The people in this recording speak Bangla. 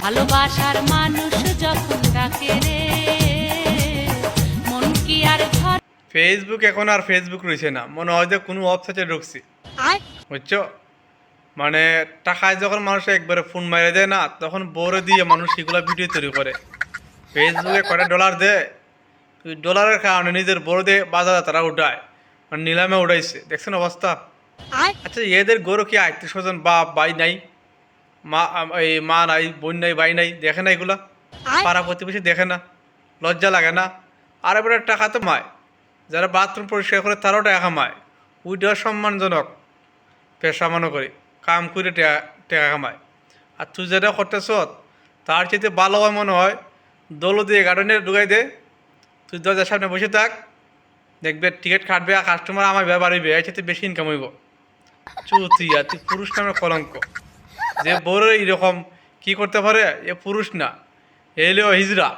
ভালোবাসার মানুষ যখন ডাকে রে মন কি আর ঘর। ফেসবুক এখন আর ফেসবুক রয়েছে না, মনে হয় যে কোনো ওয়েবসাইটে ঢুকছি, বুঝছো? মানে টাকায় যখন মানুষ একবারে ফোন মারে দেয় না, তখন বড় দিয়ে মানুষ সেগুলা ভিডিও তৈরি করে। ফেসবুকে কয়টা ডলার দেয়, ওই ডলারের কারণে নিজের বড় দিয়ে বাজারে তারা উঠায়, মানে নিলামে উঠাইছে। দেখছেন অবস্থা? আচ্ছা, এদের গরু কি আত্মীয় স্বজন বাপ ভাই নাই, এই মা নাই, বোন নাই, ভাই নাই, দেখে না এগুলা? পাড়া প্রতিবেশী দেখে না? লজ্জা লাগে না? আর এবারে টাকা তো মায়, যারা বাথরুম পরিষ্কার করে তারাও টাকা কামায়। ওইটাও সম্মানজনক পেশা মনে করি, কাম করে টাকা কামায়। আর তুই যেটা করতেছ তার চাইতে ভালো হয় মনে হয় দৌল দিয়ে গার্ডেনে ঢুকাই দে, তুই দরজার সামনে বসে থাক, দেখবে টিকিট কাটবে আর কাস্টমার আমার বাড়িবে, এর চাইতে বেশি ইনকাম হইব। চুতিয়া, তুই পুরুষ নামে কলঙ্ক। যে বড় এইরকম কি করতে পারে, এ পুরুষ না, এলেও হিজড়া।